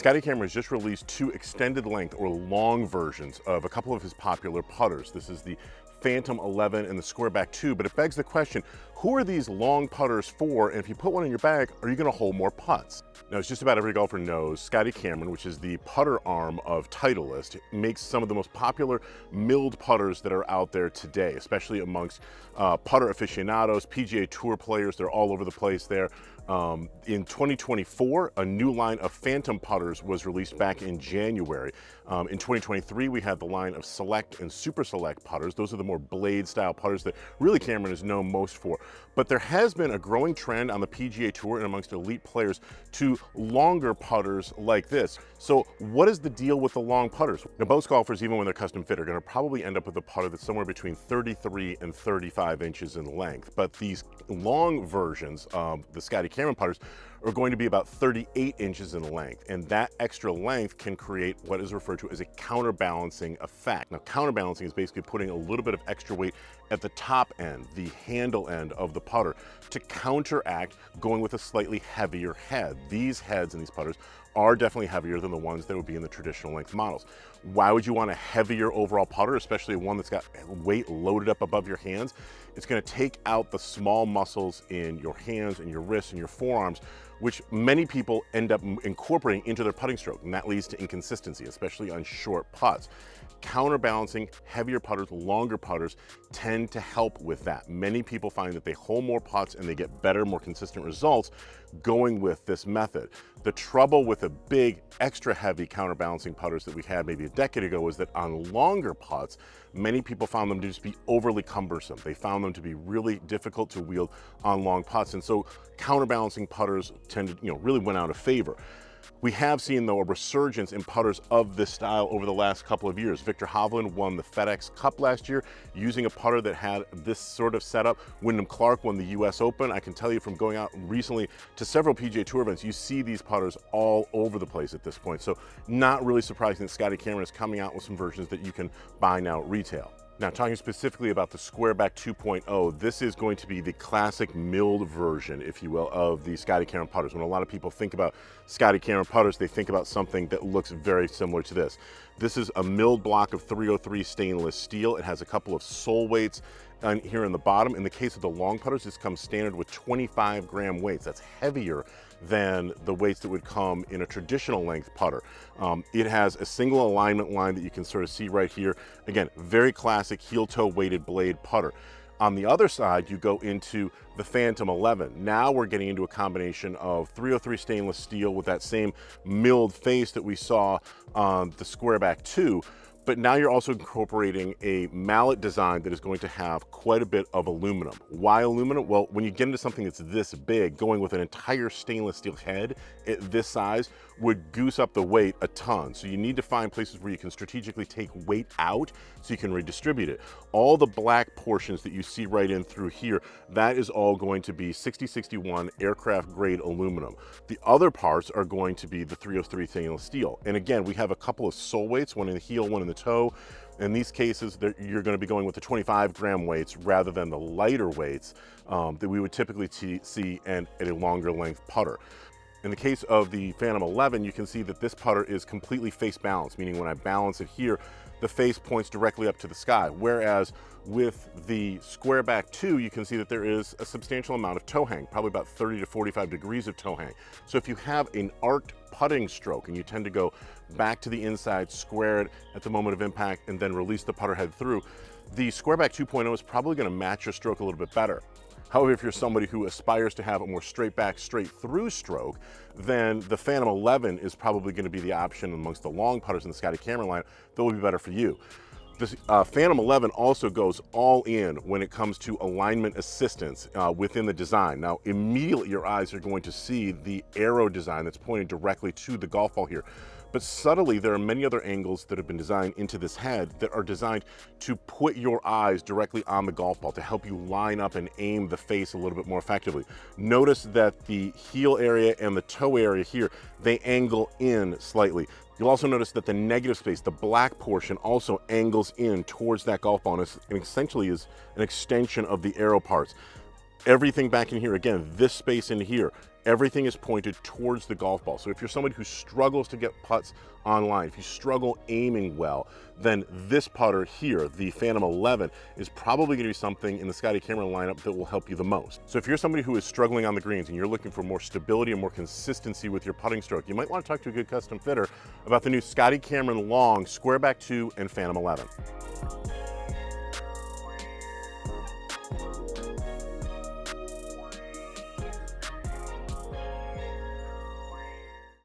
Scotty Cameron has just released two extended length or long versions of a couple of his popular putters. This is the Phantom 11 and the Squareback 2, but it begs the question, who are these long putters for? And if you put one in your bag, are you gonna hold more putts? Now, as just about every golfer knows, Scotty Cameron, which is the putter arm of Titleist, makes some of the most popular milled putters that are out there today, especially amongst putter aficionados, PGA Tour players. They're all over the place there. In 2024, a new line of Phantom putters was released back in January. In 2023, we had the line of Select and Super Select putters. Those are the more blade style putters that really Cameron is known most for. But there has been a growing trend on the PGA Tour and amongst elite players to longer putters like this. So what is the deal with the long putters? Now, most golfers, even when they're custom fit, are going to probably end up with a putter that's somewhere between 33 and 35 inches in length. But these long versions of the Scotty Cameron putters are going to be about 38 inches in length, and that extra length can create what is referred to as a counterbalancing effect. Now, counterbalancing is basically putting a little bit of extra weight at the top end, the handle end of the putter, to counteract going with a slightly heavier head. These heads in these putters are definitely heavier than the ones that would be in the traditional length models. Why would you want a heavier overall putter, especially one that's got weight loaded up above your hands? It's going to take out the small muscles in your hands and your wrists and your forearms, which many people end up incorporating into their putting stroke, and that leads to inconsistency, especially on short putts. Counterbalancing, heavier putters, longer putters tend to help with that. Many people find that they hold more putts and they get better, more consistent results going with this method. The trouble with the big, extra heavy counterbalancing putters that we had maybe a decade ago was that on longer putts, many people found them to just be overly cumbersome. They found them to be really difficult to wield on long putts, and so counterbalancing putters tended, really went out of favor. We have seen, though, a resurgence in putters of this style over the last couple of years. Viktor Hovland won the FedEx Cup last year using a putter that had this sort of setup. Wyndham Clark won the US Open. I can tell you from going out recently to several PGA Tour events, you see these putters all over the place at this point. So not really surprising that Scotty Cameron is coming out with some versions that you can buy now at retail. Now, talking specifically about the Squareback 2.0, this is going to be the classic milled version, if you will, of the Scotty Cameron putters. When a lot of people think about Scotty Cameron putters, they think about something that looks very similar to this. This is a milled block of 303 stainless steel. It has a couple of sole weights here in the bottom. In the case of the long putters, this comes standard with 25-gram weights. That's heavier than the weights that would come in a traditional length putter. It has a single alignment line that you can sort of see right here. Again, very classic heel-toe weighted blade putter. On the other side, you go into the Phantom 11. Now we're getting into a combination of 303 stainless steel with that same milled face that we saw on the Squareback 2. But now you're also incorporating a mallet design that is going to have quite a bit of aluminum. Why aluminum? Well, when you get into something that's this big, going with an entire stainless steel head at this size would goose up the weight a ton. So you need to find places where you can strategically take weight out so you can redistribute it. All the black portions that you see right in through here, that is all going to be 6061 aircraft grade aluminum. The other parts are going to be the 303 stainless steel. And again, we have a couple of sole weights, one in the heel, one in the toe. In these cases, you're going to be going with the 25-gram weights rather than the lighter weights that we would typically see at a longer length putter. In the case of the Phantom 11, you can see that this putter is completely face balanced, meaning when I balance it here, the face points directly up to the sky. Whereas with the Squareback 2, you can see that there is a substantial amount of toe hang, probably about 30 to 45 degrees of toe hang. So if you have an arced putting stroke and you tend to go back to the inside, square it at the moment of impact, and then release the putter head through, the Squareback 2.0 is probably going to match your stroke a little bit better. However, if you're somebody who aspires to have a more straight back, straight through stroke, then the Phantom 11 is probably going to be the option amongst the long putters in the Scotty Cameron line that will be better for you. This Phantom 11 also goes all in when it comes to alignment assistance within the design. Now, immediately your eyes are going to see the arrow design that's pointing directly to the golf ball here. But subtly, there are many other angles that have been designed into this head that are designed to put your eyes directly on the golf ball to help you line up and aim the face a little bit more effectively. Notice that the heel area and the toe area here, they angle in slightly. You'll also notice that the negative space, the black portion, also angles in towards that golf ball and essentially is an extension of the arrow parts. Everything back in here, again, this space in here everything is pointed towards the golf ball. So if you're somebody who struggles to get putts online, if you struggle aiming well, then this putter here, the Phantom 11, is probably going to be something in the Scotty Cameron lineup that will help you the most. So if you're somebody who is struggling on the greens and you're looking for more stability and more consistency with your putting stroke, you might want to talk to a good custom fitter about the new Scotty Cameron Long Squareback 2 and Phantom 11.